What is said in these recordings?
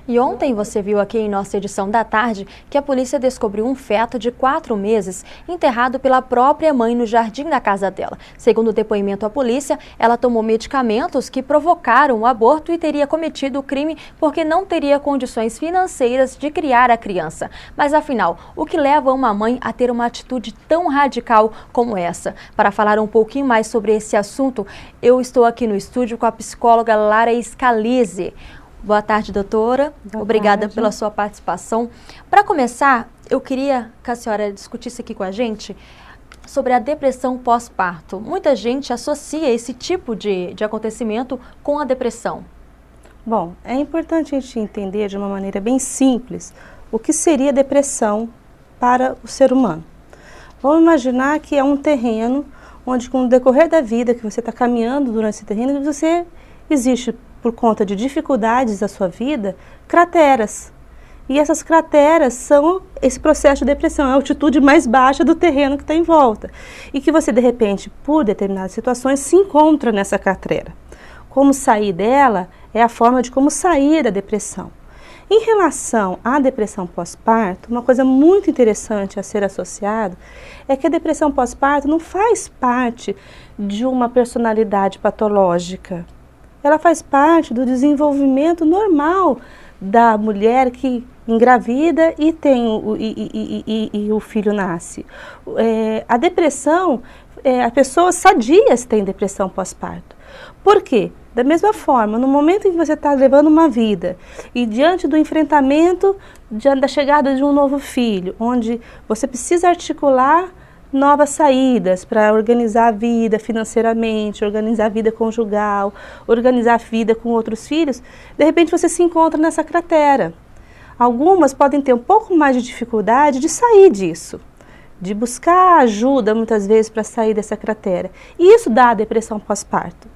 E ontem você viu aqui em nossa edição da tarde que a polícia descobriu um feto de 4 meses enterrado pela própria mãe no jardim da casa dela. Segundo o depoimento à polícia, ela tomou medicamentos que provocaram o aborto e teria cometido o crime porque não teria condições financeiras de criar a criança. Mas afinal, o que leva uma mãe a ter uma atitude tão radical como essa? Para falar um pouquinho mais sobre esse assunto, eu estou aqui no estúdio com a psicóloga Lara Scalise. Boa tarde, doutora. Obrigada pela sua participação. Para começar, eu queria que a senhora discutisse aqui com a gente sobre a depressão pós-parto. Muita gente associa esse tipo de acontecimento com a depressão. Bom, é importante a gente entender de uma maneira bem simples o que seria depressão para o ser humano. Vamos imaginar que é um terreno onde, com o decorrer da vida que você está caminhando durante esse terreno, existe, por conta de dificuldades da sua vida, crateras. E essas crateras são esse processo de depressão, é a altitude mais baixa do terreno que está em volta. E que você, de repente, por determinadas situações, se encontra nessa cratera. Como sair dela é a forma de como sair da depressão. Em relação à depressão pós-parto, uma coisa muito interessante a ser associado é que a depressão pós-parto não faz parte de uma personalidade patológica. Ela faz parte do desenvolvimento normal da mulher que engravida e tem o filho nasce. A depressão, as pessoas sadias têm depressão pós-parto. Por quê? Da mesma forma, no momento em que você está levando uma vida e diante do enfrentamento, diante da chegada de um novo filho, onde você precisa articular novas saídas para organizar a vida financeiramente, organizar a vida conjugal, organizar a vida com outros filhos, de repente você se encontra nessa cratera. Algumas podem ter um pouco mais de dificuldade de sair disso, de buscar ajuda muitas vezes para sair dessa cratera. E isso dá a depressão pós-parto.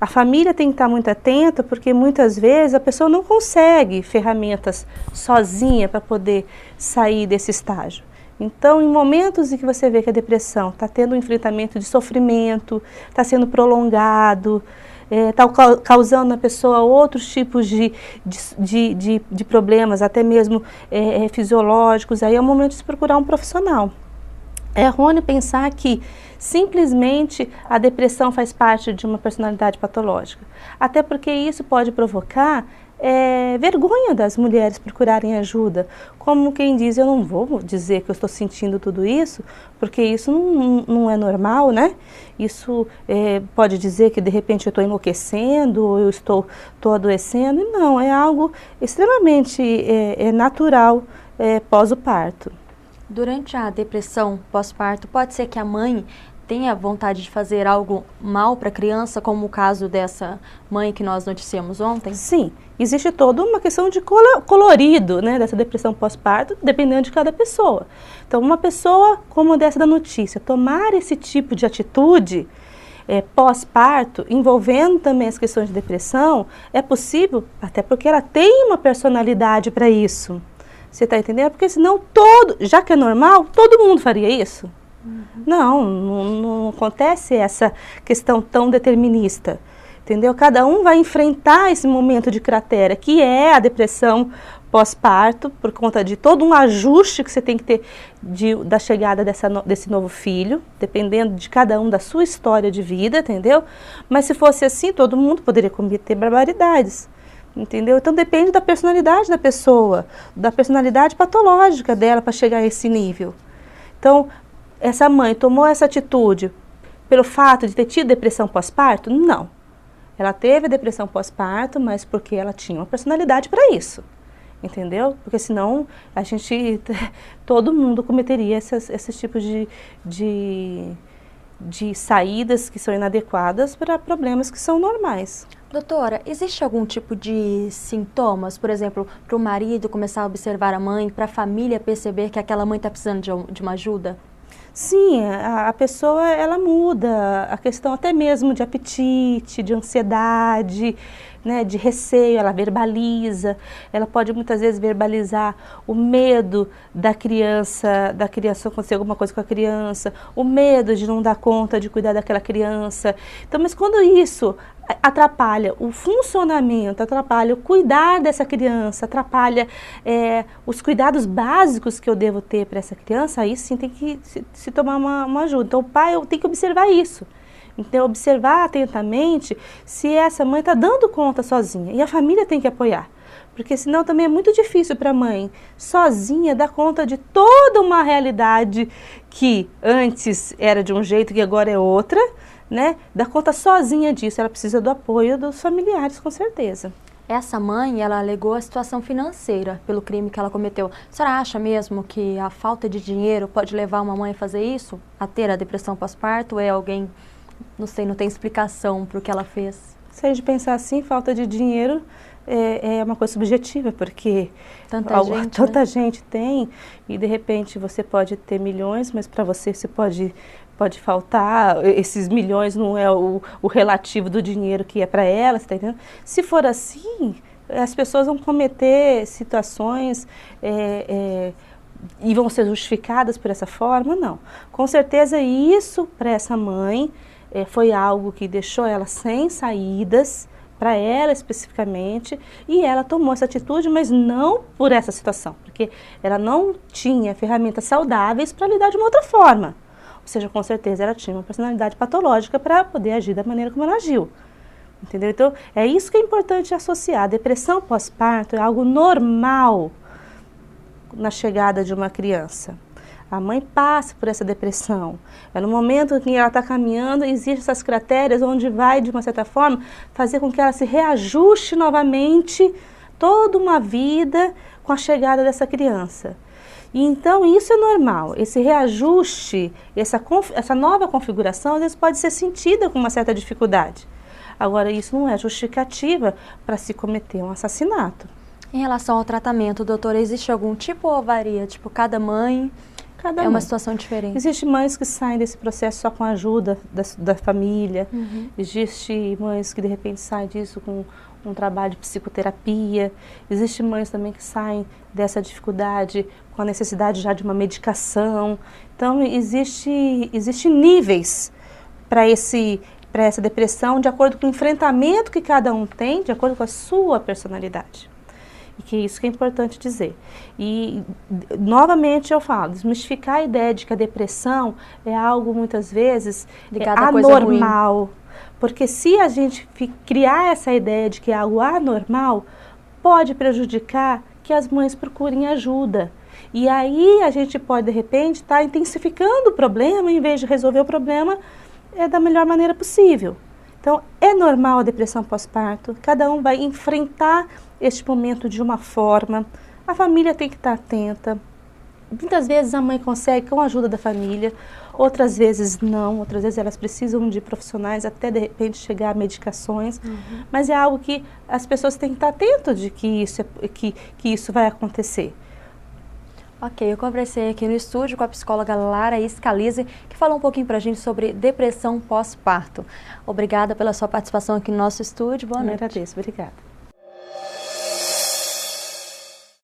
A família tem que estar muito atenta porque muitas vezes a pessoa não consegue ferramentas sozinha para poder sair desse estágio. Então, em momentos em que você vê que a depressão está tendo um enfrentamento de sofrimento, está sendo prolongado, está causando na pessoa outros tipos de problemas, até mesmo fisiológicos, aí é o momento de se procurar um profissional. É errôneo pensar que simplesmente a depressão faz parte de uma personalidade patológica, até porque isso pode provocar vergonha das mulheres procurarem ajuda, como quem diz, eu não vou dizer que eu estou sentindo tudo isso, porque isso não é normal, né? Isso pode dizer que de repente eu estou enlouquecendo, ou eu estou adoecendo, e não, é algo extremamente natural pós o parto. Durante a depressão pós-parto, pode ser que a mãe tenha vontade de fazer algo mal para a criança, como o caso dessa mãe que nós noticiamos ontem? Sim, existe toda uma questão de colorido, né, dessa depressão pós-parto, dependendo de cada pessoa. Então, uma pessoa como dessa da notícia, tomar esse tipo de atitude pós-parto, envolvendo também as questões de depressão, é possível, até porque ela tem uma personalidade para isso. Você está entendendo? Porque senão já que é normal, todo mundo faria isso. Não acontece essa questão tão determinista, entendeu? Cada um vai enfrentar esse momento de cratera, que é a depressão pós-parto, por conta de todo um ajuste que você tem que ter da chegada desse novo filho, dependendo de cada um da sua história de vida, entendeu? Mas se fosse assim, todo mundo poderia cometer barbaridades. Entendeu? Então depende da personalidade da pessoa, da personalidade patológica dela para chegar a esse nível. Então, essa mãe tomou essa atitude pelo fato de ter tido depressão pós-parto? Não. Ela teve depressão pós-parto, mas porque ela tinha uma personalidade para isso. Entendeu? Porque senão todo mundo cometeria esses tipos de saídas que são inadequadas para problemas que são normais. Doutora, existe algum tipo de sintomas, por exemplo, para o marido começar a observar a mãe, para a família perceber que aquela mãe está precisando de uma ajuda? Sim, a pessoa ela muda, a questão até mesmo de apetite, de ansiedade, né, de receio, ela verbaliza, ela pode muitas vezes verbalizar o medo da criança acontecer alguma coisa com a criança, o medo de não dar conta de cuidar daquela criança. Então, mas quando isso atrapalha o funcionamento, atrapalha o cuidar dessa criança, atrapalha os cuidados básicos que eu devo ter para essa criança, aí sim tem que se tomar uma ajuda. Então o pai tem que observar isso. Então observar atentamente se essa mãe está dando conta sozinha. E a família tem que apoiar. Porque senão também é muito difícil para a mãe sozinha dar conta de toda uma realidade que antes era de um jeito e agora é outra, né? Dar conta sozinha disso, ela precisa do apoio dos familiares, com certeza. Essa mãe, ela alegou a situação financeira pelo crime que ela cometeu. A senhora acha mesmo que a falta de dinheiro pode levar uma mãe a fazer isso? A ter a depressão pós-parto? Ou é alguém, não sei, não tem explicação para o que ela fez? Se a gente pensar assim, falta de dinheiro é uma coisa subjetiva, porque tanta gente tem e de repente você pode ter milhões, mas para você pode faltar, esses milhões não é o relativo do dinheiro que é para ela, você tá entendendo? Se for assim, as pessoas vão cometer situações e vão ser justificadas por essa forma, não. Com certeza isso para essa mãe foi algo que deixou ela sem saídas, para ela especificamente, e ela tomou essa atitude, mas não por essa situação, porque ela não tinha ferramentas saudáveis para lidar de uma outra forma. Ou seja, com certeza ela tinha uma personalidade patológica para poder agir da maneira como ela agiu. Entendeu? Então, é isso que é importante associar. A depressão pós-parto é algo normal na chegada de uma criança. A mãe passa por essa depressão. É no momento em que ela está caminhando, existem essas crateras onde vai, de uma certa forma, fazer com que ela se reajuste novamente toda uma vida com a chegada dessa criança. E então isso é normal, esse reajuste, essa nova configuração, às vezes pode ser sentida com uma certa dificuldade. Agora, isso não é justificativa para se cometer um assassinato. Em relação ao tratamento, doutora, existe algum tipo ou varia? Tipo, cada mãe é uma situação diferente? Existem mães que saem desse processo só com a ajuda da família. Existem mães que de repente saem disso com um trabalho de psicoterapia. Existem mães também que saem dessa dificuldade com a necessidade já de uma medicação. Então, existe níveis para essa depressão de acordo com o enfrentamento que cada um tem, de acordo com a sua personalidade. E que isso que é importante dizer. E, novamente, eu falo, desmistificar a ideia de que a depressão é algo, muitas vezes, anormal. Porque se a gente criar essa ideia de que é algo anormal, pode prejudicar que as mães procurem ajuda. E aí a gente pode, de repente, estar intensificando o problema, em vez de resolver o problema da melhor maneira possível. Então, é normal a depressão pós-parto, cada um vai enfrentar este momento de uma forma, a família tem que estar atenta. Muitas vezes a mãe consegue com a ajuda da família, outras vezes não, outras vezes elas precisam de profissionais até de repente chegar a medicações, mas é algo que as pessoas têm que estar atentas de que isso vai acontecer. Ok, eu conversei aqui no estúdio com a psicóloga Lara Scalise, que falou um pouquinho pra gente sobre depressão pós-parto. Obrigada pela sua participação aqui no nosso estúdio, boa noite. Eu agradeço, obrigada.